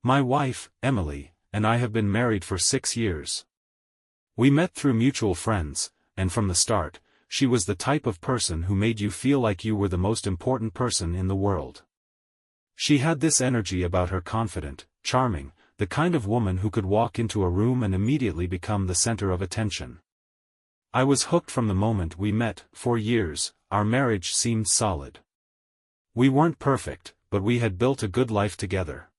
My wife, Emily, and I have been married for 6 years. We met through mutual friends, and from the start, she was the type of person who made you feel like you were the most important person in the world. She had this energy about her, confident, charming, the kind of woman who could walk into a room and immediately become the center of attention. I was hooked from the moment we met. For years, our marriage seemed solid. We weren't perfect, but we had built a good life together.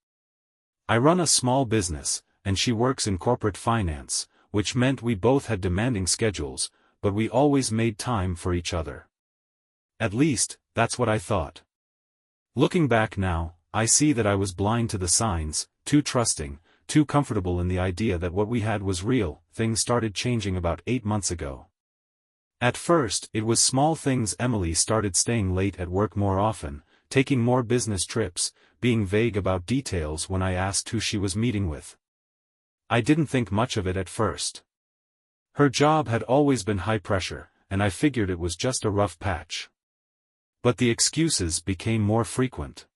I run a small business, and she works in corporate finance, which meant we both had demanding schedules, but we always made time for each other. At least, that's what I thought. Looking back now, I see that I was blind to the signs, too trusting, too comfortable in the idea that what we had was real. Things started changing about 8 months ago. At first, it was small things. Emily started staying late at work more often, taking more business trips, being vague about details when I asked who she was meeting with. I didn't think much of it at first. Her job had always been high pressure, and I figured it was just a rough patch. But the excuses became more frequent.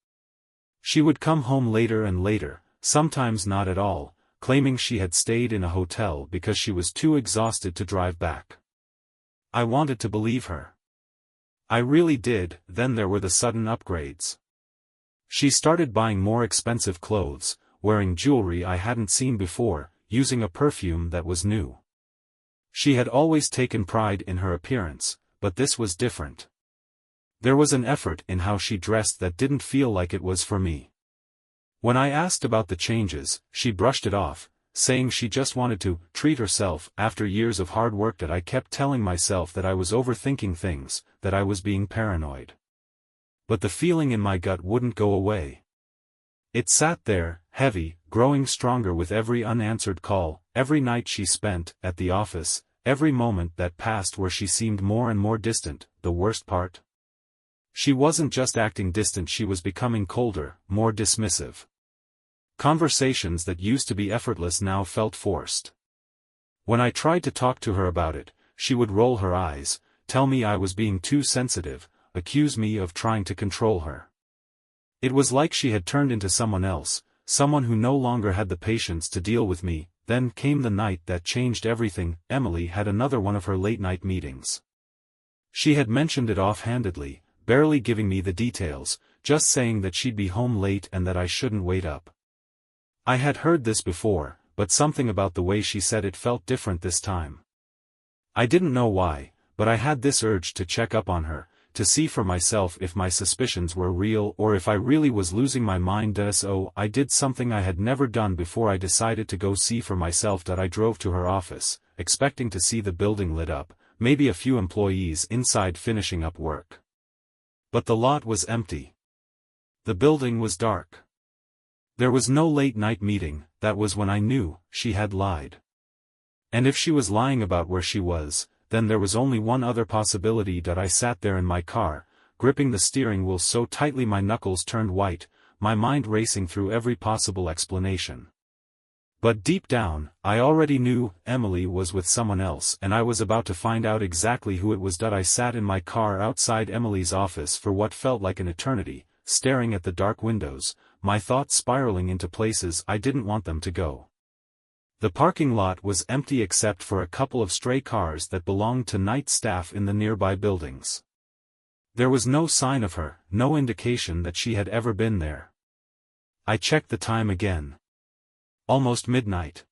She would come home later and later, sometimes not at all, claiming she had stayed in a hotel because she was too exhausted to drive back. I wanted to believe her. I really did. Then there were the sudden upgrades. She started buying more expensive clothes, wearing jewelry I hadn't seen before, using a perfume that was new. She had always taken pride in her appearance, but this was different. There was an effort in how she dressed that didn't feel like it was for me. When I asked about the changes, she brushed it off, saying she just wanted to treat herself. After years of hard work, that I kept telling myself that I was overthinking things, that I was being paranoid. But the feeling in my gut wouldn't go away. It sat there, heavy, growing stronger with every unanswered call, every night she spent at the office, every moment that passed where she seemed more and more distant. The worst part? She wasn't just acting distant, she was becoming colder, more dismissive. Conversations that used to be effortless now felt forced. When I tried to talk to her about it, she would roll her eyes, tell me I was being too sensitive, accuse me of trying to control her. It was like she had turned into someone else, someone who no longer had the patience to deal with me. Then came the night that changed everything. Emily had another one of her late-night meetings. She had mentioned it offhandedly, barely giving me the details, just saying that she'd be home late and that I shouldn't wait up. I had heard this before, but something about the way she said it felt different this time. I didn't know why, but I had this urge to check up on her, to see for myself if my suspicions were real or if I really was losing my mind. So I did something I had never done before. I decided to go see for myself. I drove to her office, expecting to see the building lit up, maybe a few employees inside finishing up work. But the lot was empty. The building was dark. There was no late-night meeting. That was when I knew she had lied. And if she was lying about where she was, then there was only one other possibility. I sat there in my car, gripping the steering wheel so tightly my knuckles turned white, my mind racing through every possible explanation. But deep down, I already knew Emily was with someone else, and I was about to find out exactly who it was. I sat in my car outside Emily's office for what felt like an eternity, staring at the dark windows, my thoughts spiraling into places I didn't want them to go. The parking lot was empty except for a couple of stray cars that belonged to night staff in the nearby buildings. There was no sign of her, no indication that she had ever been there. I checked the time again. Almost midnight.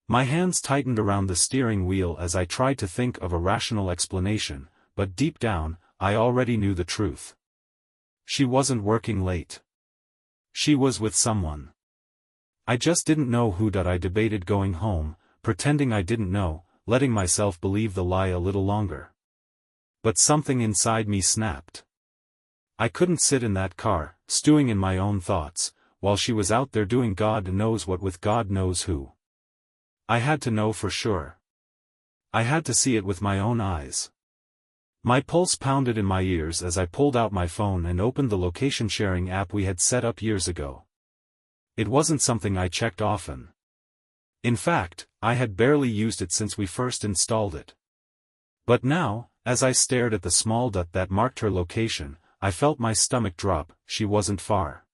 My hands tightened around the steering wheel as I tried to think of a rational explanation, but deep down, I already knew the truth. She wasn't working late. She was with someone. I just didn't know who. I debated going home, pretending I didn't know, letting myself believe the lie a little longer. But something inside me snapped. I couldn't sit in that car, stewing in my own thoughts, while she was out there doing God knows what with God knows who. I had to know for sure. I had to see it with my own eyes. My pulse pounded in my ears as I pulled out my phone and opened the location-sharing app we had set up years ago. It wasn't something I checked often. In fact, I had barely used it since we first installed it. But now, as I stared at the small dot that marked her location, I felt my stomach drop. She wasn't far.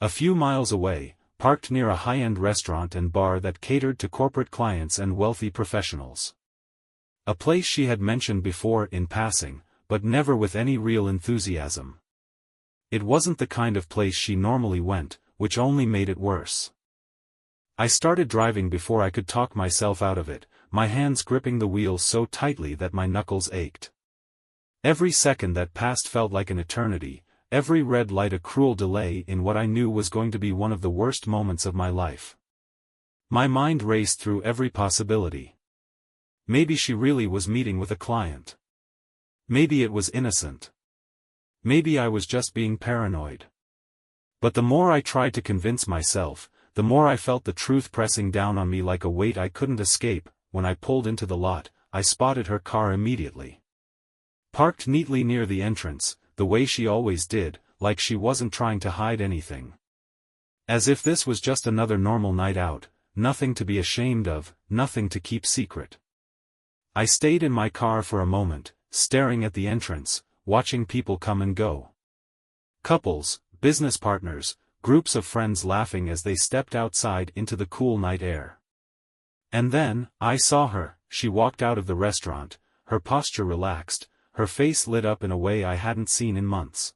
A few miles away, parked near a high-end restaurant and bar that catered to corporate clients and wealthy professionals. A place she had mentioned before in passing, but never with any real enthusiasm. It wasn't the kind of place she normally went, which only made it worse. I started driving before I could talk myself out of it, my hands gripping the wheel so tightly that my knuckles ached. Every second that passed felt like an eternity, every red light a cruel delay in what I knew was going to be one of the worst moments of my life. My mind raced through every possibility. Maybe she really was meeting with a client. Maybe it was innocent. Maybe I was just being paranoid. But the more I tried to convince myself, the more I felt the truth pressing down on me like a weight I couldn't escape. When I pulled into the lot, I spotted her car immediately. Parked neatly near the entrance, the way she always did, like she wasn't trying to hide anything. As if this was just another normal night out, nothing to be ashamed of, nothing to keep secret. I stayed in my car for a moment, staring at the entrance, watching people come and go. Couples, business partners, groups of friends laughing as they stepped outside into the cool night air. And then, I saw her. She walked out of the restaurant, her posture relaxed, her face lit up in a way I hadn't seen in months.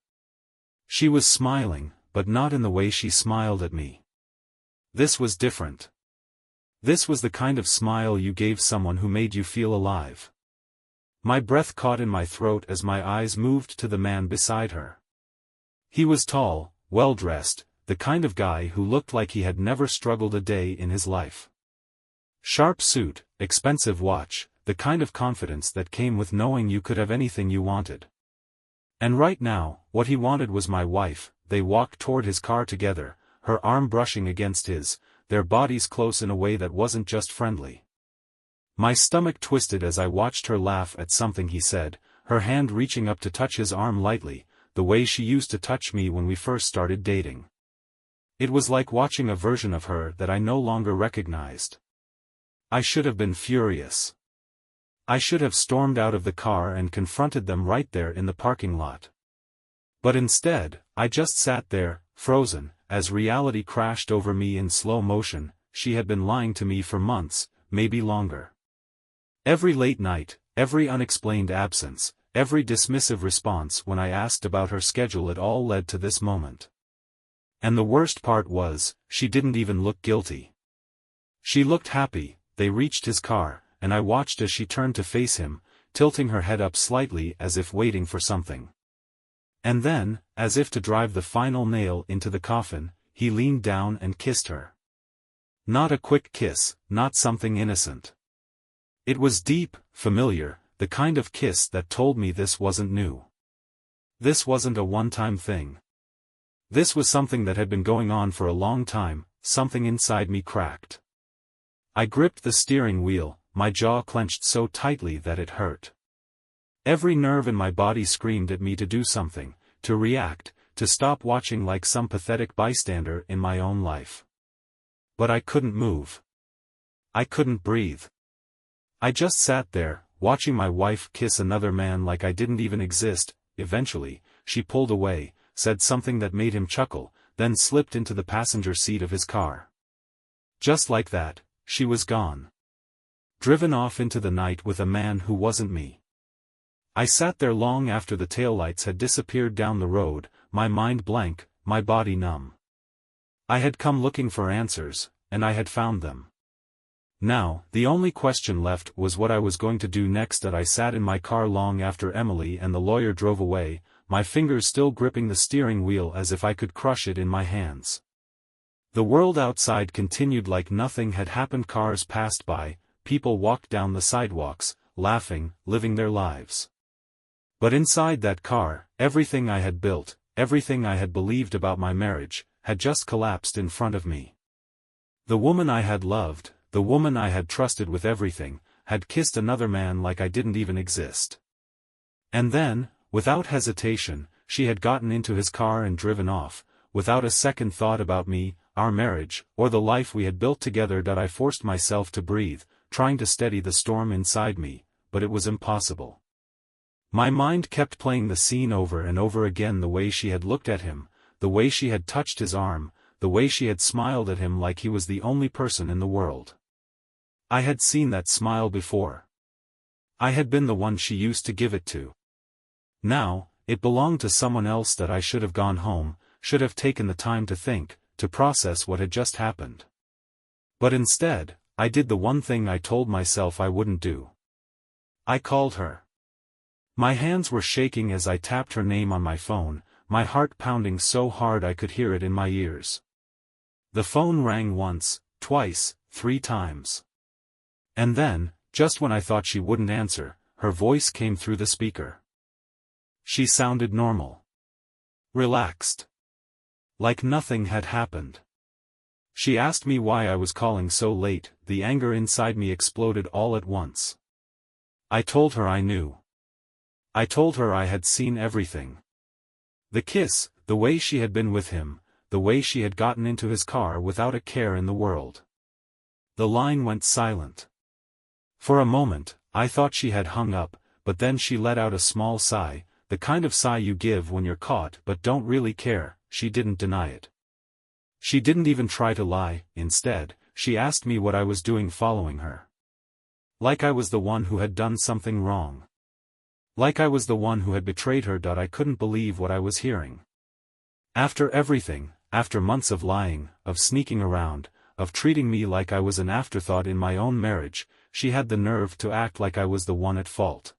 She was smiling, but not in the way she smiled at me. This was different. This was the kind of smile you gave someone who made you feel alive. My breath caught in my throat as my eyes moved to the man beside her. He was tall, well-dressed, the kind of guy who looked like he had never struggled a day in his life. Sharp suit, expensive watch, the kind of confidence that came with knowing you could have anything you wanted. And right now, what he wanted was my wife. They walked toward his car together, her arm brushing against his, their bodies close in a way that wasn't just friendly. My stomach twisted as I watched her laugh at something he said, her hand reaching up to touch his arm lightly, the way she used to touch me when we first started dating. It was like watching a version of her that I no longer recognized. I should have been furious. I should have stormed out of the car and confronted them right there in the parking lot. But instead, I just sat there, frozen, as reality crashed over me in slow motion. She had been lying to me for months, maybe longer. Every late night, every unexplained absence, every dismissive response when I asked about her schedule, it all led to this moment. And the worst part was, she didn't even look guilty. She looked happy. They reached his car, and I watched as she turned to face him, tilting her head up slightly as if waiting for something. And then, as if to drive the final nail into the coffin, he leaned down and kissed her. Not a quick kiss, not something innocent. It was deep, familiar, the kind of kiss that told me this wasn't new. This wasn't a one-time thing. This was something that had been going on for a long time. Something inside me cracked. I gripped the steering wheel, my jaw clenched so tightly that it hurt. Every nerve in my body screamed at me to do something, to react, to stop watching like some pathetic bystander in my own life. But I couldn't move. I couldn't breathe. I just sat there, watching my wife kiss another man like I didn't even exist. Eventually, she pulled away, said something that made him chuckle, then slipped into the passenger seat of his car. Just like that, she was gone. Driven off into the night with a man who wasn't me. I sat there long after the taillights had disappeared down the road, my mind blank, my body numb. I had come looking for answers, and I had found them. Now, the only question left was what I was going to do next. That I sat in my car long after Emily and the lawyer drove away, my fingers still gripping the steering wheel as if I could crush it in my hands. The world outside continued like nothing had happened. Cars passed by, people walked down the sidewalks, laughing, living their lives. But inside that car, everything I had built, everything I had believed about my marriage, had just collapsed in front of me. The woman I had loved, the woman I had trusted with everything, had kissed another man like I didn't even exist. And then, without hesitation, she had gotten into his car and driven off, without a second thought about me, our marriage, or the life we had built together. I forced myself to breathe, trying to steady the storm inside me, but it was impossible. My mind kept playing the scene over and over again, the way she had looked at him, the way she had touched his arm, the way she had smiled at him like he was the only person in the world. I had seen that smile before. I had been the one she used to give it to. Now, it belonged to someone else that I should have gone home, should have taken the time to think, to process what had just happened. But instead, I did the one thing I told myself I wouldn't do. I called her. My hands were shaking as I tapped her name on my phone, my heart pounding so hard I could hear it in my ears. The phone rang once, twice, 3 times. And then, just when I thought she wouldn't answer, her voice came through the speaker. She sounded normal. Relaxed. Like nothing had happened. She asked me why I was calling so late. The anger inside me exploded all at once. I told her I knew. I told her I had seen everything. The kiss, the way she had been with him, the way she had gotten into his car without a care in the world. The line went silent. For a moment, I thought she had hung up, but then she let out a small sigh, the kind of sigh you give when you're caught but don't really care. She didn't deny it. She didn't even try to lie. Instead, she asked me what I was doing following her. Like I was the one who had done something wrong. Like I was the one who had betrayed her. I couldn't believe what I was hearing. After everything, after months of lying, of sneaking around, of treating me like I was an afterthought in my own marriage, she had the nerve to act like I was the one at fault.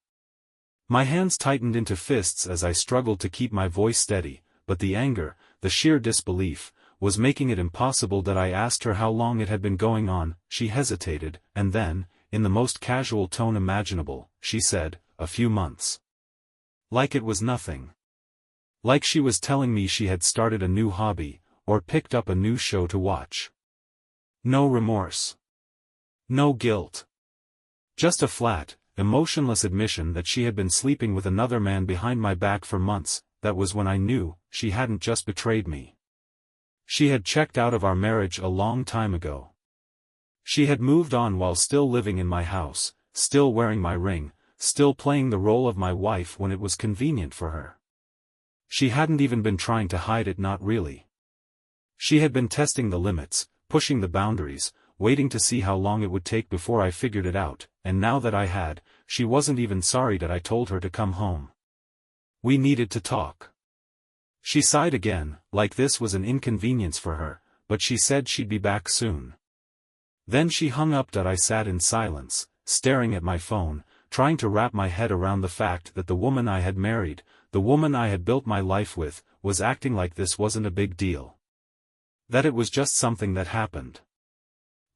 My hands tightened into fists as I struggled to keep my voice steady, but the anger, the sheer disbelief, was making it impossible. That I asked her how long it had been going on. She hesitated, and then, in the most casual tone imaginable, she said, "A few months." Like it was nothing. Like she was telling me she had started a new hobby, or picked up a new show to watch. No remorse. No guilt. Just a flat, emotionless admission that she had been sleeping with another man behind my back for months. That was when I knew she hadn't just betrayed me. She had checked out of our marriage a long time ago. She had moved on while still living in my house, still wearing my ring, still playing the role of my wife when it was convenient for her. She hadn't even been trying to hide it. Not really. She had been testing the limits, pushing the boundaries, waiting to see how long it would take before I figured it out, and now that I had, she wasn't even sorry that I told her to come home. We needed to talk. She sighed again, like this was an inconvenience for her, but she said she'd be back soon. Then she hung up. I sat in silence, staring at my phone, trying to wrap my head around the fact that the woman I had married, the woman I had built my life with, was acting like this wasn't a big deal. That it was just something that happened.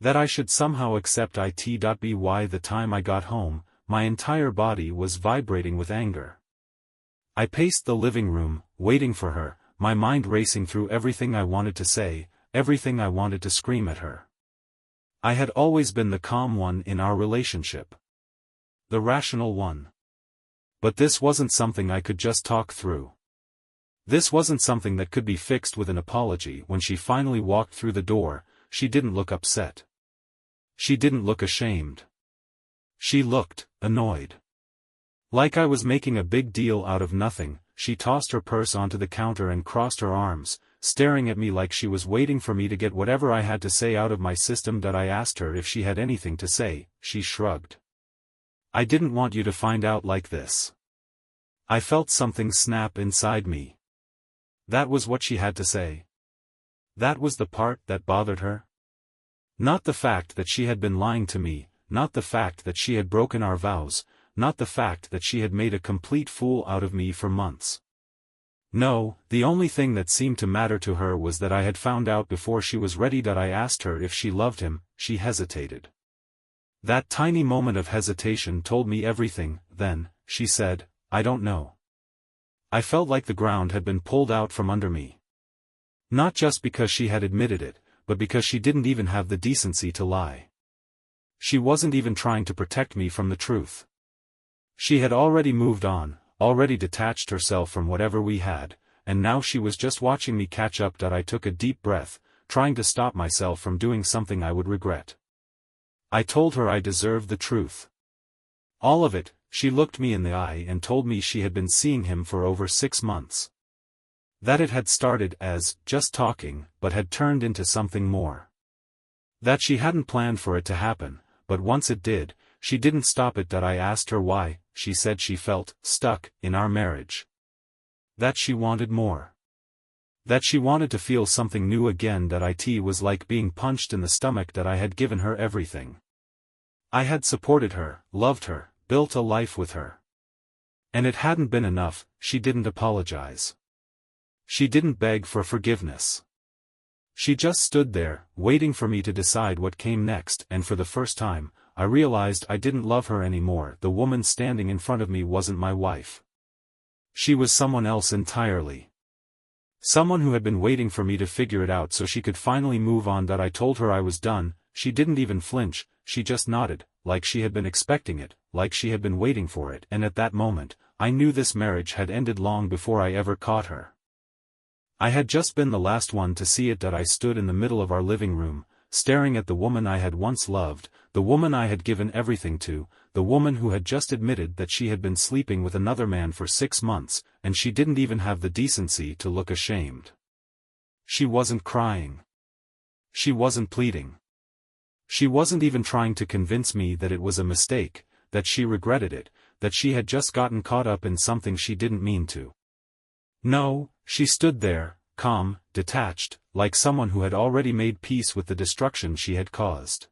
That I should somehow accept it. By the time I got home, my entire body was vibrating with anger. I paced the living room, waiting for her, my mind racing through everything I wanted to say, everything I wanted to scream at her. I had always been the calm one in our relationship. The rational one. But this wasn't something I could just talk through. This wasn't something that could be fixed with an apology. When she finally walked through the door, she didn't look upset. She didn't look ashamed. She looked annoyed. Like I was making a big deal out of nothing. She tossed her purse onto the counter and crossed her arms, staring at me like she was waiting for me to get whatever I had to say out of my system. I asked her if she had anything to say. She shrugged. "I didn't want you to find out like this." I felt something snap inside me. That was what she had to say. That was the part that bothered her. Not the fact that she had been lying to me, not the fact that she had broken our vows, not the fact that she had made a complete fool out of me for months. No, the only thing that seemed to matter to her was that I had found out before she was ready. I asked her if she loved him. She hesitated. That tiny moment of hesitation told me everything. Then, she said, "I don't know." I felt like the ground had been pulled out from under me. Not just because she had admitted it, but because she didn't even have the decency to lie. She wasn't even trying to protect me from the truth. She had already moved on, already detached herself from whatever we had, and now she was just watching me catch up. I took a deep breath, trying to stop myself from doing something I would regret. I told her I deserved the truth. All of it. She looked me in the eye and told me she had been seeing him for over 6 months. That it had started as just talking, but had turned into something more. That she hadn't planned for it to happen, but once it did, she didn't stop it. That I asked her why. She said she felt stuck in our marriage. That she wanted more. That she wanted to feel something new again. That it was like being punched in the stomach. That I had given her everything. I had supported her, loved her, built a life with her. And it hadn't been enough. She didn't apologize. She didn't beg for forgiveness. She just stood there, waiting for me to decide what came next, and for the first time, I realized I didn't love her anymore. The woman standing in front of me wasn't my wife. She was someone else entirely. Someone who had been waiting for me to figure it out so she could finally move on. That I told her I was done. She didn't even flinch, she just nodded, like she had been expecting it, like she had been waiting for it. And at that moment, I knew this marriage had ended long before I ever caught her. I had just been the last one to see it. That I stood in the middle of our living room, staring at the woman I had once loved, the woman I had given everything to, the woman who had just admitted that she had been sleeping with another man for 6 months, and she didn't even have the decency to look ashamed. She wasn't crying. She wasn't pleading. She wasn't even trying to convince me that it was a mistake, that she regretted it, that she had just gotten caught up in something she didn't mean to. No, she stood there, calm, detached, like someone who had already made peace with the destruction she had caused.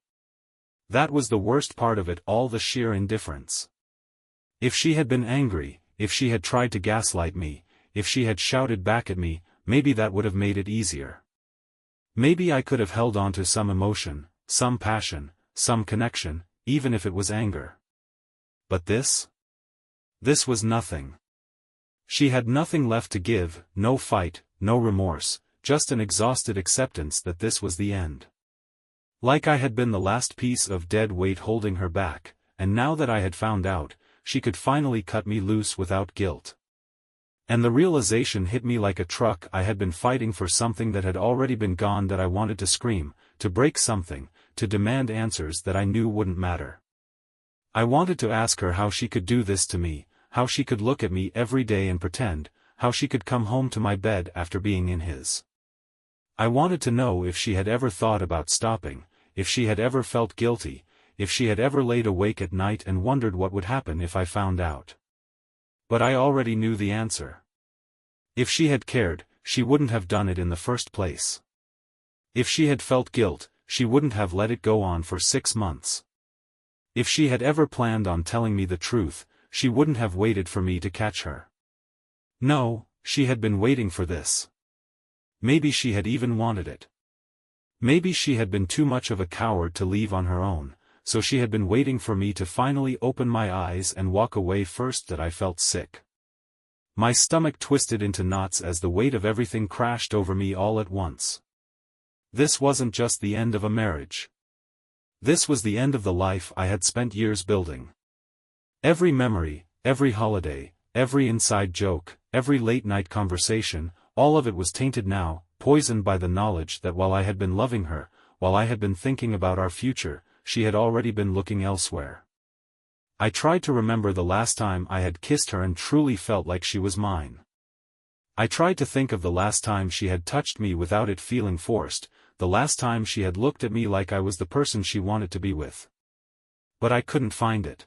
That was the worst part of it all, the sheer indifference. If she had been angry, if she had tried to gaslight me, if she had shouted back at me, maybe that would have made it easier. Maybe I could have held on to some emotion, some passion, some connection, even if it was anger. But this? This was nothing. She had nothing left to give, no fight, no remorse, just an exhausted acceptance that this was the end. Like I had been the last piece of dead weight holding her back, and now that I had found out, she could finally cut me loose without guilt. And the realization hit me like a truck. I had been fighting for something that had already been gone. That I wanted to scream, to break something, to demand answers that I knew wouldn't matter. I wanted to ask her how she could do this to me, how she could look at me every day and pretend, how she could come home to my bed after being in his. I wanted to know if she had ever thought about stopping, if she had ever felt guilty, if she had ever laid awake at night and wondered what would happen if I found out. But I already knew the answer. If she had cared, she wouldn't have done it in the first place. If she had felt guilt, she wouldn't have let it go on for 6 months. If she had ever planned on telling me the truth, she wouldn't have waited for me to catch her. No, she had been waiting for this. Maybe she had even wanted it. Maybe she had been too much of a coward to leave on her own, so she had been waiting for me to finally open my eyes and walk away first. That I felt sick. My stomach twisted into knots as the weight of everything crashed over me all at once. This wasn't just the end of a marriage. This was the end of the life I had spent years building. Every memory, every holiday, every inside joke, every late-night conversation, all of it was tainted now, poisoned by the knowledge that while I had been loving her, while I had been thinking about our future, she had already been looking elsewhere. I tried to remember the last time I had kissed her and truly felt like she was mine. I tried to think of the last time she had touched me without it feeling forced, the last time she had looked at me like I was the person she wanted to be with. But I couldn't find it.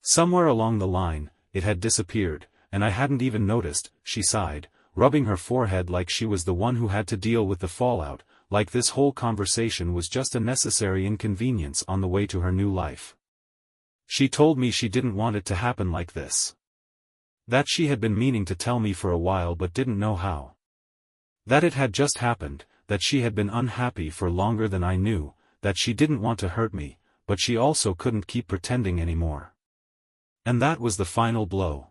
Somewhere along the line, it had disappeared, and I hadn't even noticed. She sighed, rubbing her forehead like she was the one who had to deal with the fallout, like this whole conversation was just a necessary inconvenience on the way to her new life. She told me she didn't want it to happen like this. That she had been meaning to tell me for a while but didn't know how. That it had just happened, that she had been unhappy for longer than I knew, that she didn't want to hurt me, but she also couldn't keep pretending anymore. And that was the final blow.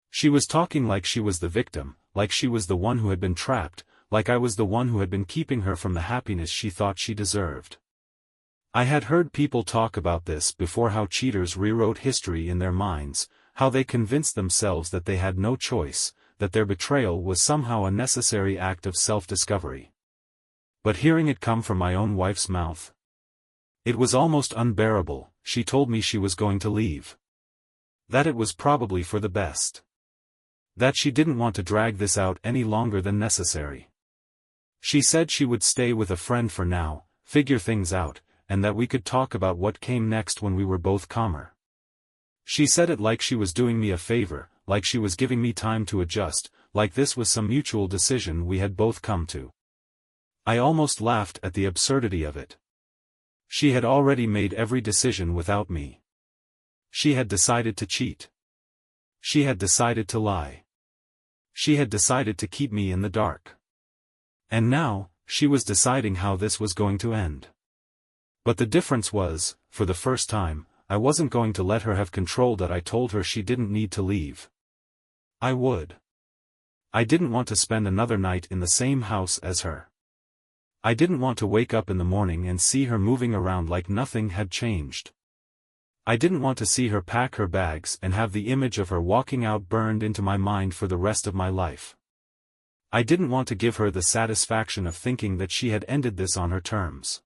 She was talking like she was the victim, like she was the one who had been trapped, like I was the one who had been keeping her from the happiness she thought she deserved. I had heard people talk about this before, how cheaters rewrote history in their minds, how they convinced themselves that they had no choice, that their betrayal was somehow a necessary act of self-discovery. But hearing it come from my own wife's mouth, it was almost unbearable. She told me she was going to leave. That it was probably for the best. That she didn't want to drag this out any longer than necessary. She said she would stay with a friend for now, figure things out, and that we could talk about what came next when we were both calmer. She said it like she was doing me a favor, like she was giving me time to adjust, like this was some mutual decision we had both come to. I almost laughed at the absurdity of it. She had already made every decision without me. She had decided to cheat. She had decided to lie. She had decided to keep me in the dark. And now, she was deciding how this was going to end. But the difference was, for the first time, I wasn't going to let her have control. That I told her she didn't need to leave. I would. I didn't want to spend another night in the same house as her. I didn't want to wake up in the morning and see her moving around like nothing had changed. I didn't want to see her pack her bags and have the image of her walking out burned into my mind for the rest of my life. I didn't want to give her the satisfaction of thinking that she had ended this on her terms.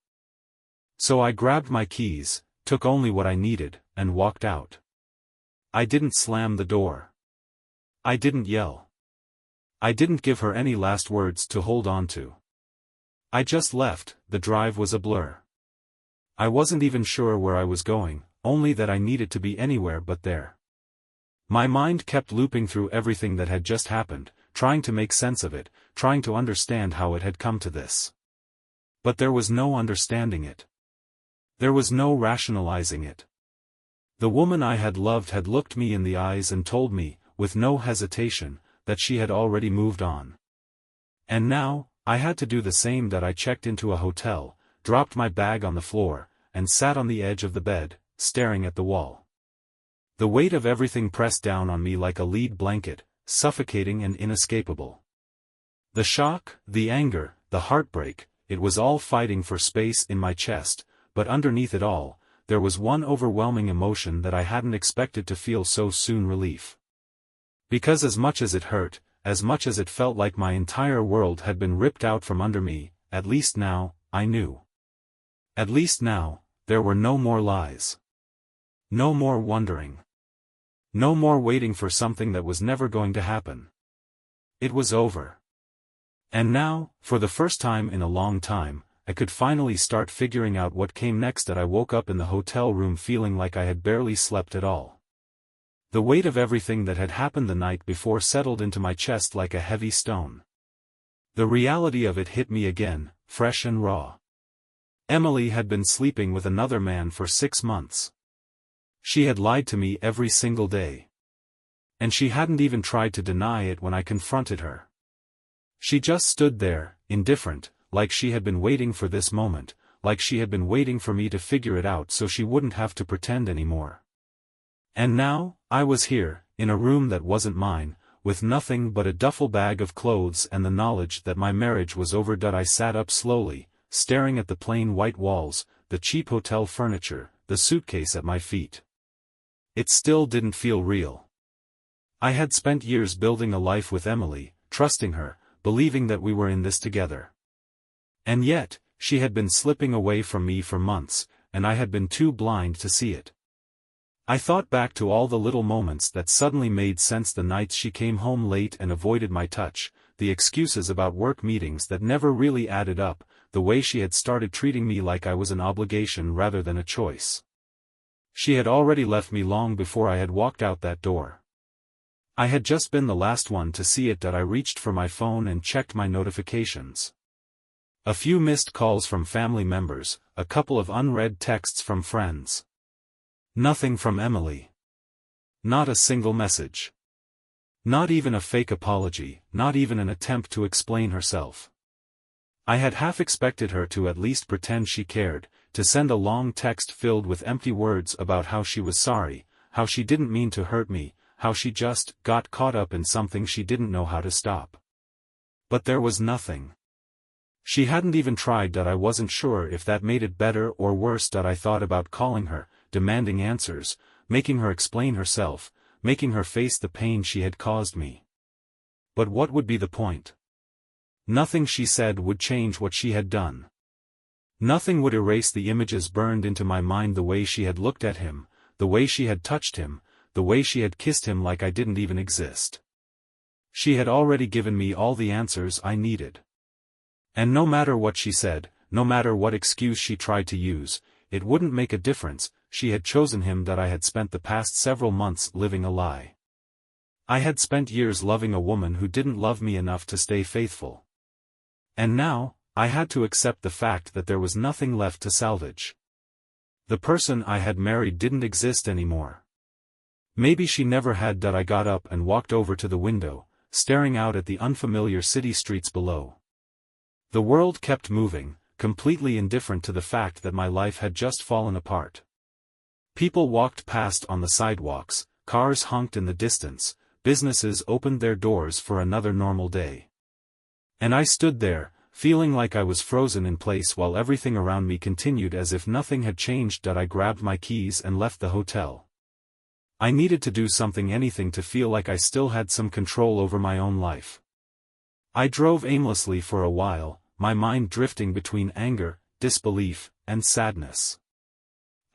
So I grabbed my keys, took only what I needed, and walked out. I didn't slam the door. I didn't yell. I didn't give her any last words to hold on to. I just left. The drive was a blur. I wasn't even sure where I was going, only that I needed to be anywhere but there. My mind kept looping through everything that had just happened, trying to make sense of it, trying to understand how it had come to this. But there was no understanding it. There was no rationalizing it. The woman I had loved had looked me in the eyes and told me, with no hesitation, that she had already moved on. And now, I had to do the same. That I checked into a hotel, dropped my bag on the floor, and sat on the edge of the bed, staring at the wall. The weight of everything pressed down on me like a lead blanket, suffocating and inescapable. The shock, the anger, the heartbreak, it was all fighting for space in my chest, but underneath it all, there was one overwhelming emotion that I hadn't expected to feel so soon: relief. Because as much as it hurt, as much as it felt like my entire world had been ripped out from under me, at least now, I knew. At least now, there were no more lies. No more wondering. No more waiting for something that was never going to happen. It was over. And now, for the first time in a long time, I could finally start figuring out what came next. That I woke up in the hotel room feeling like I had barely slept at all. The weight of everything that had happened the night before settled into my chest like a heavy stone. The reality of it hit me again, fresh and raw. Emily had been sleeping with another man for 6 months. She had lied to me every single day. And she hadn't even tried to deny it when I confronted her. She just stood there, indifferent, like she had been waiting for this moment, like she had been waiting for me to figure it out so she wouldn't have to pretend anymore. And now, I was here, in a room that wasn't mine, with nothing but a duffel bag of clothes and the knowledge that my marriage was over. I sat up slowly, staring at the plain white walls, the cheap hotel furniture, the suitcase at my feet. It still didn't feel real. I had spent years building a life with Emily, trusting her, believing that we were in this together. And yet, she had been slipping away from me for months, and I had been too blind to see it. I thought back to all the little moments that suddenly made sense: the nights she came home late and avoided my touch, the excuses about work meetings that never really added up, the way she had started treating me like I was an obligation rather than a choice. She had already left me long before I had walked out that door. I had just been the last one to see it. I reached for my phone and checked my notifications. A few missed calls from family members, a couple of unread texts from friends. Nothing from Emily. Not a single message. Not even a fake apology, not even an attempt to explain herself. I had half expected her to at least pretend she cared, to send a long text filled with empty words about how she was sorry, how she didn't mean to hurt me, how she just got caught up in something she didn't know how to stop. But there was nothing. She hadn't even tried. I wasn't sure if that made it better or worse. I thought about calling her, demanding answers, making her explain herself, making her face the pain she had caused me. But what would be the point? Nothing she said would change what she had done. Nothing would erase the images burned into my mind: the way she had looked at him, the way she had touched him, the way she had kissed him like I didn't even exist. She had already given me all the answers I needed. And no matter what she said, no matter what excuse she tried to use, it wouldn't make a difference. She had chosen him. That I had spent the past several months living a lie. I had spent years loving a woman who didn't love me enough to stay faithful. And now, I had to accept the fact that there was nothing left to salvage. The person I had married didn't exist anymore. Maybe she never had. I got up and walked over to the window, staring out at the unfamiliar city streets below. The world kept moving, completely indifferent to the fact that my life had just fallen apart. People walked past on the sidewalks, cars honked in the distance, businesses opened their doors for another normal day. And I stood there, feeling like I was frozen in place while everything around me continued as if nothing had changed. I grabbed my keys and left the hotel. I needed to do something, anything, to feel like I still had some control over my own life. I drove aimlessly for a while, my mind drifting between anger, disbelief, and sadness.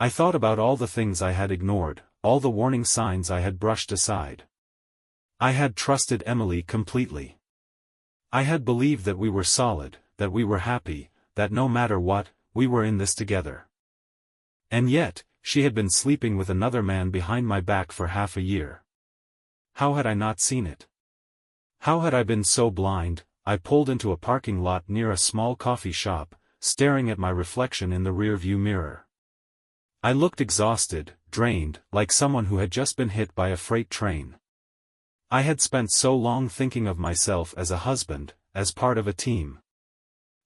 I thought about all the things I had ignored, all the warning signs I had brushed aside. I had trusted Emily completely. I had believed that we were solid, that we were happy, that no matter what, we were in this together. And yet, she had been sleeping with another man behind my back for half a year. How had I not seen it? How had I been so blind? I pulled into a parking lot near a small coffee shop, staring at my reflection in the rearview mirror. I looked exhausted, drained, like someone who had just been hit by a freight train. I had spent so long thinking of myself as a husband, as part of a team.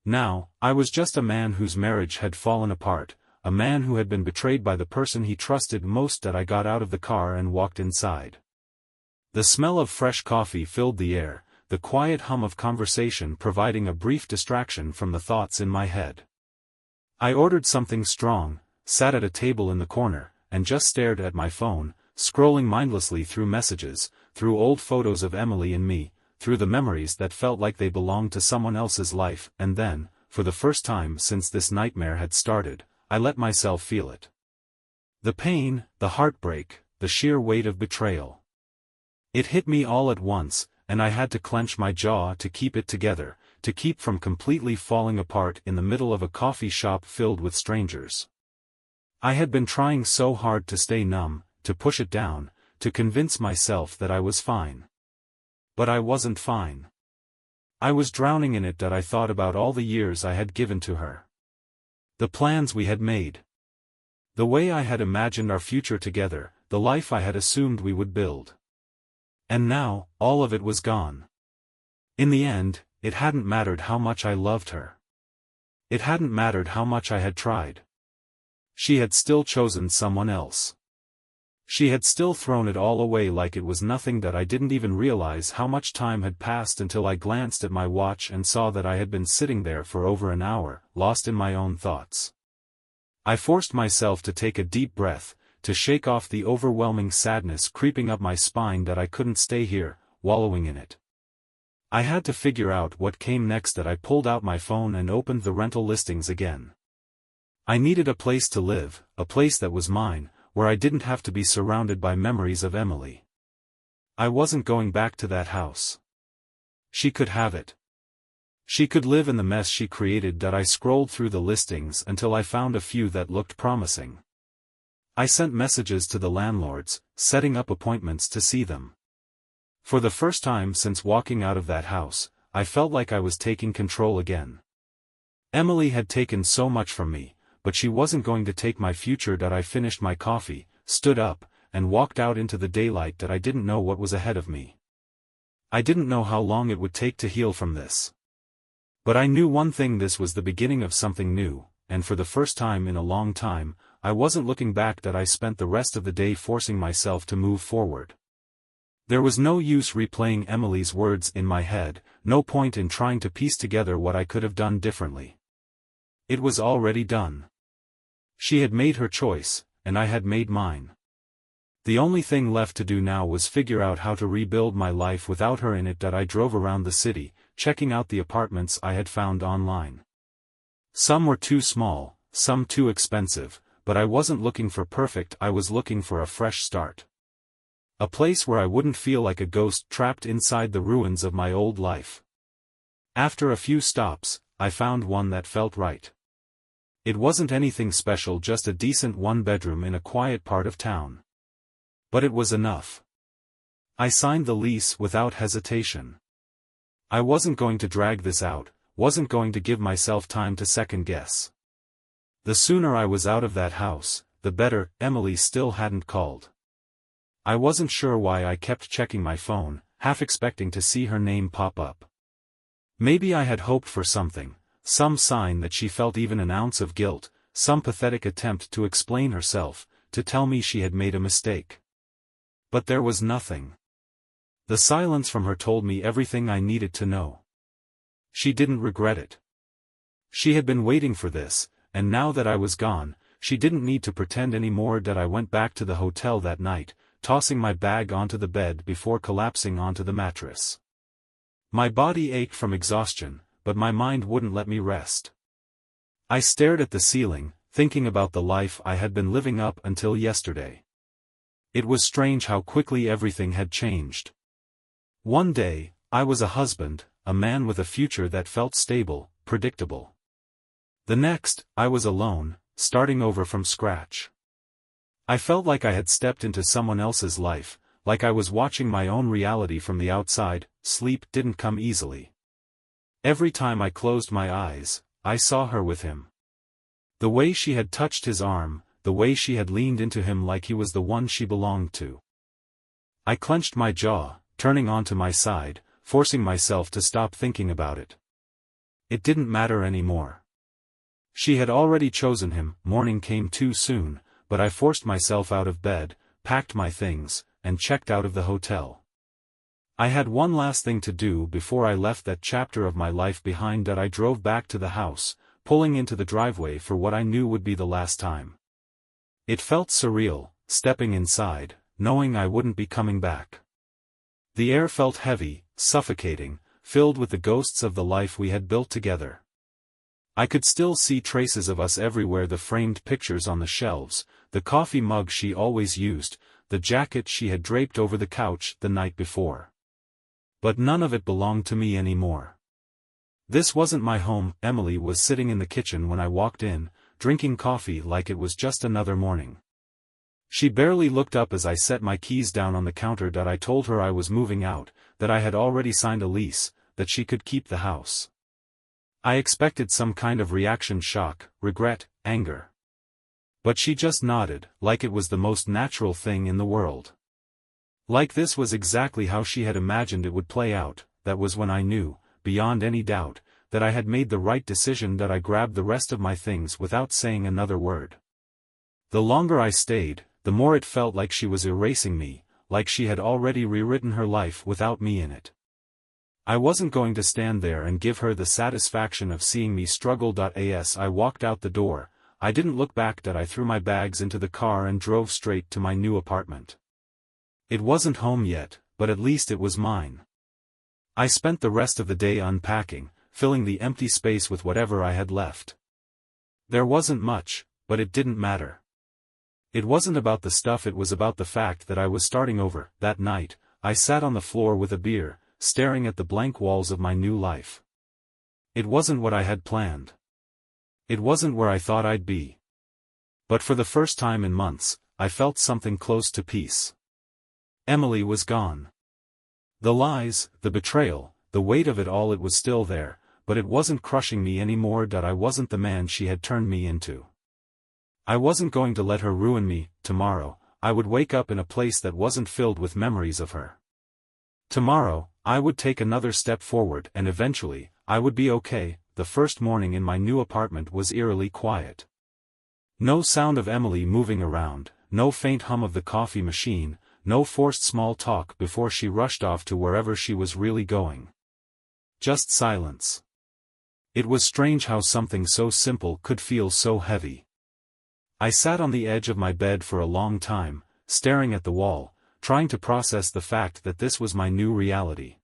Now, I was just a man whose marriage had fallen apart, a man who had been betrayed by the person he trusted most. I got out of the car and walked inside. The smell of fresh coffee filled the air, the quiet hum of conversation providing a brief distraction from the thoughts in my head. I ordered something strong, sat at a table in the corner, and just stared at my phone, scrolling mindlessly through messages, through old photos of Emily and me, through the memories that felt like they belonged to someone else's life. And then, for the first time since this nightmare had started, I let myself feel it. The pain, the heartbreak, the sheer weight of betrayal. It hit me all at once, and I had to clench my jaw to keep it together, to keep from completely falling apart in the middle of a coffee shop filled with strangers. I had been trying so hard to stay numb, to push it down, to convince myself that I was fine. But I wasn't fine. I was drowning in it. I thought about all the years I had given to her. The plans we had made. The way I had imagined our future together, the life I had assumed we would build. And now, all of it was gone. In the end, it hadn't mattered how much I loved her. It hadn't mattered how much I had tried. She had still chosen someone else. She had still thrown it all away like it was nothing. I didn't even realize how much time had passed until I glanced at my watch and saw that I had been sitting there for over an hour, lost in my own thoughts. I forced myself to take a deep breath, to shake off the overwhelming sadness creeping up my spine. I couldn't stay here, wallowing in it. I had to figure out what came next. I pulled out my phone and opened the rental listings again. I needed a place to live, a place that was mine, where I didn't have to be surrounded by memories of Emily. I wasn't going back to that house. She could have it. She could live in the mess she created. I scrolled through the listings until I found a few that looked promising. I sent messages to the landlords, setting up appointments to see them. For the first time since walking out of that house, I felt like I was taking control again. Emily had taken so much from me, but she wasn't going to take my future. I finished my coffee, stood up, and walked out into the daylight. I didn't know what was ahead of me. I didn't know how long it would take to heal from this. But I knew one thing: this was the beginning of something new, and for the first time in a long time, I wasn't looking back. I spent the rest of the day forcing myself to move forward. There was no use replaying Emily's words in my head, no point in trying to piece together what I could have done differently. It was already done. She had made her choice, and I had made mine. The only thing left to do now was figure out how to rebuild my life without her in it. I drove around the city, checking out the apartments I had found online. Some were too small, some too expensive, but I wasn't looking for perfect. I was looking for a fresh start. A place where I wouldn't feel like a ghost trapped inside the ruins of my old life. After a few stops, I found one that felt right. It wasn't anything special, just a decent one-bedroom in a quiet part of town. But it was enough. I signed the lease without hesitation. I wasn't going to drag this out, wasn't going to give myself time to second guess. The sooner I was out of that house, the better. Emily still hadn't called. I wasn't sure why I kept checking my phone, half expecting to see her name pop up. Maybe I had hoped for something, some sign that she felt even an ounce of guilt, some pathetic attempt to explain herself, to tell me she had made a mistake. But there was nothing. The silence from her told me everything I needed to know. She didn't regret it. She had been waiting for this, and now that I was gone, she didn't need to pretend anymore. That I went back to the hotel that night, tossing my bag onto the bed before collapsing onto the mattress. My body ached from exhaustion, but my mind wouldn't let me rest. I stared at the ceiling, thinking about the life I had been living up until yesterday. It was strange how quickly everything had changed. One day, I was a husband, a man with a future that felt stable, predictable. The next, I was alone, starting over from scratch. I felt like I had stepped into someone else's life, like I was watching my own reality from the outside. Sleep didn't come easily. Every time I closed my eyes, I saw her with him. The way she had touched his arm, the way she had leaned into him like he was the one she belonged to. I clenched my jaw, turning onto my side, forcing myself to stop thinking about it. It didn't matter anymore. She had already chosen him. Morning came too soon, but I forced myself out of bed, packed my things, and checked out of the hotel. I had one last thing to do before I left that chapter of my life behind. That I drove back to the house, pulling into the driveway for what I knew would be the last time. It felt surreal, stepping inside, knowing I wouldn't be coming back. The air felt heavy, suffocating, filled with the ghosts of the life we had built together. I could still see traces of us everywhere: the framed pictures on the shelves, the coffee mug she always used, the jacket she had draped over the couch the night before. But none of it belonged to me anymore. This wasn't my home. Emily was sitting in the kitchen when I walked in, drinking coffee like it was just another morning. She barely looked up as I set my keys down on the counter. I told her I was moving out, that I had already signed a lease, that she could keep the house. I expected some kind of reaction: shock, regret, anger. But she just nodded, like it was the most natural thing in the world. Like this was exactly how she had imagined it would play out. That was when I knew, beyond any doubt, that I had made the right decision. That I grabbed the rest of my things without saying another word. The longer I stayed, the more it felt like she was erasing me, like she had already rewritten her life without me in it. I wasn't going to stand there and give her the satisfaction of seeing me struggle. As I walked out the door, I didn't look back. I threw my bags into the car and drove straight to my new apartment. It wasn't home yet, but at least it was mine. I spent the rest of the day unpacking, filling the empty space with whatever I had left. There wasn't much, but it didn't matter. It wasn't about the stuff, it was about the fact that I was starting over. That night, I sat on the floor with a beer, staring at the blank walls of my new life. It wasn't what I had planned. It wasn't where I thought I'd be. But for the first time in months, I felt something close to peace. Emily was gone. The lies, the betrayal, the weight of it all, it was still there, but it wasn't crushing me anymore. I wasn't the man she had turned me into. I wasn't going to let her ruin me. Tomorrow, I would wake up in a place that wasn't filled with memories of her. Tomorrow, I would take another step forward, and eventually, I would be okay. The first morning in my new apartment was eerily quiet. No sound of Emily moving around, no faint hum of the coffee machine, no forced small talk before she rushed off to wherever she was really going. Just silence. It was strange how something so simple could feel so heavy. I sat on the edge of my bed for a long time, staring at the wall, trying to process the fact that this was my new reality.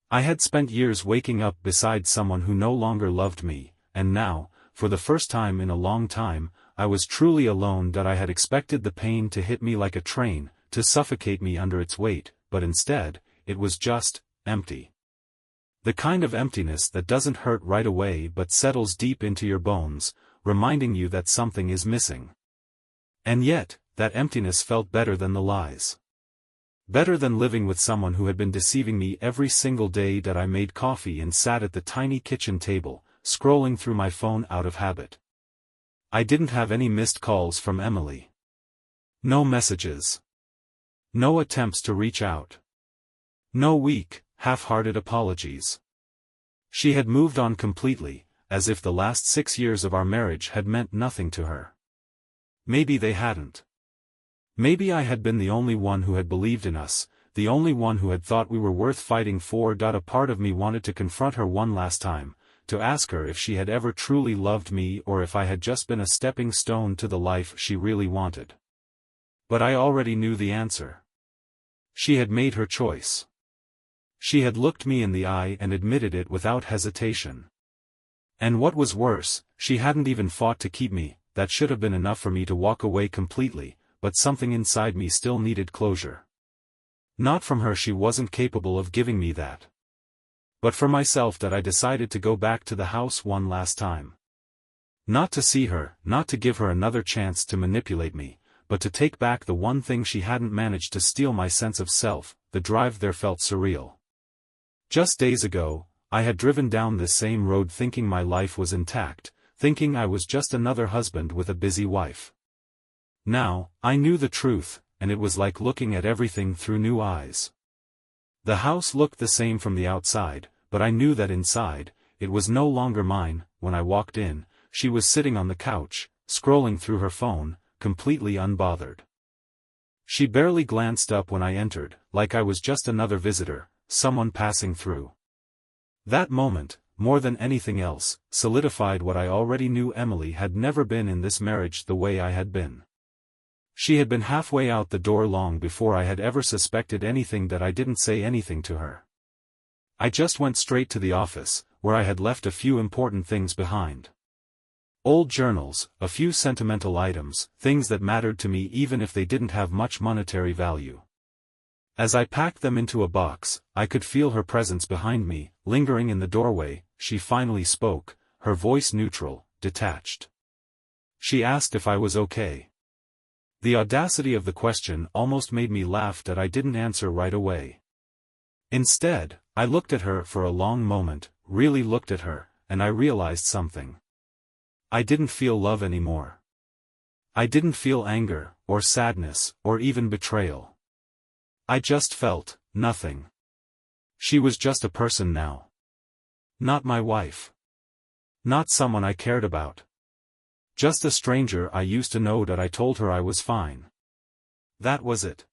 I had spent years waking up beside someone who no longer loved me, and now, for the first time in a long time, I was truly alone. I had expected the pain to hit me like a train, to suffocate me under its weight, but instead, it was just empty. The kind of emptiness that doesn't hurt right away but settles deep into your bones, reminding you that something is missing. And yet, that emptiness felt better than the lies. Better than living with someone who had been deceiving me every single day that I made coffee and sat at the tiny kitchen table, scrolling through my phone out of habit. I didn't have any missed calls from Emily. No messages. No attempts to reach out. No weak, half-hearted apologies. She had moved on completely, as if the last 6 years of our marriage had meant nothing to her. Maybe they hadn't. Maybe I had been the only one who had believed in us, the only one who had thought we were worth fighting for. A part of me wanted to confront her one last time, to ask her if she had ever truly loved me or if I had just been a stepping stone to the life she really wanted. But I already knew the answer. She had made her choice. She had looked me in the eye and admitted it without hesitation. And what was worse, she hadn't even fought to keep me. That should have been enough for me to walk away completely, but something inside me still needed closure. Not from her, she wasn't capable of giving me that. But for myself, that I decided to go back to the house one last time. Not to see her, not to give her another chance to manipulate me, but to take back the one thing she hadn't managed to steal, my sense of self. The drive there felt surreal. Just days ago, I had driven down this same road thinking my life was intact, thinking I was just another husband with a busy wife. Now, I knew the truth, and it was like looking at everything through new eyes. The house looked the same from the outside, but I knew that inside, it was no longer mine. When I walked in, she was sitting on the couch, scrolling through her phone, completely unbothered. She barely glanced up when I entered, like I was just another visitor, someone passing through. That moment, more than anything else, solidified what I already knew. Emily had never been in this marriage the way I had been. She had been halfway out the door long before I had ever suspected anything. That I didn't say anything to her. I just went straight to the office, where I had left a few important things behind. Old journals, a few sentimental items, things that mattered to me even if they didn't have much monetary value. As I packed them into a box, I could feel her presence behind me, lingering in the doorway. She finally spoke, her voice neutral, detached. She asked if I was okay. The audacity of the question almost made me laugh. That I didn't answer right away. Instead, I looked at her for a long moment, really looked at her, and I realized something. I didn't feel love anymore. I didn't feel anger, or sadness, or even betrayal. I just felt nothing. She was just a person now. Not my wife. Not someone I cared about. Just a stranger I used to know. That I told her I was fine. That was it.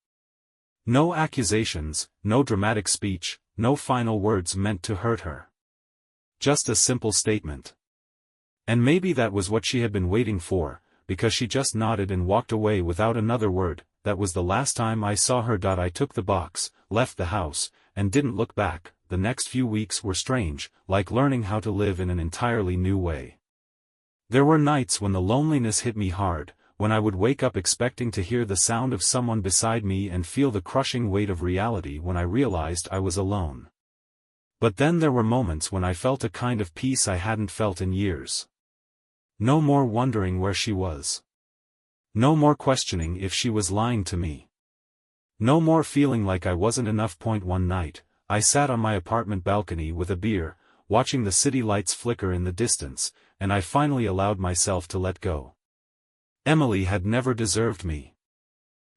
No accusations, no dramatic speech, no final words meant to hurt her. Just a simple statement. And maybe that was what she had been waiting for, because she just nodded and walked away without another word. That was the last time I saw her. I took the box, left the house, and didn't look back. The next few weeks were strange, like learning how to live in an entirely new way. There were nights when the loneliness hit me hard, when I would wake up expecting to hear the sound of someone beside me and feel the crushing weight of reality when I realized I was alone. But then there were moments when I felt a kind of peace I hadn't felt in years. No more wondering where she was. No more questioning if she was lying to me. No more feeling like I wasn't enough. One night, I sat on my apartment balcony with a beer, watching the city lights flicker in the distance, and I finally allowed myself to let go. Emily had never deserved me.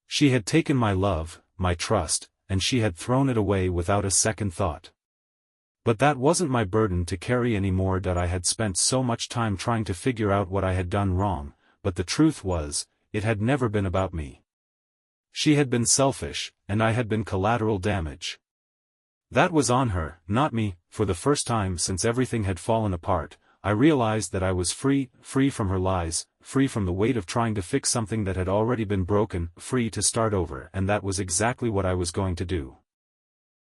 She had taken my love, my trust, and she had thrown it away without a second thought. But that wasn't my burden to carry anymore. I had spent so much time trying to figure out what I had done wrong, but the truth was, it had never been about me. She had been selfish, and I had been collateral damage. That was on her, not me. For the first time since everything had fallen apart, I realized that I was free from her lies, free from the weight of trying to fix something that had already been broken, free to start over. And that was exactly what I was going to do.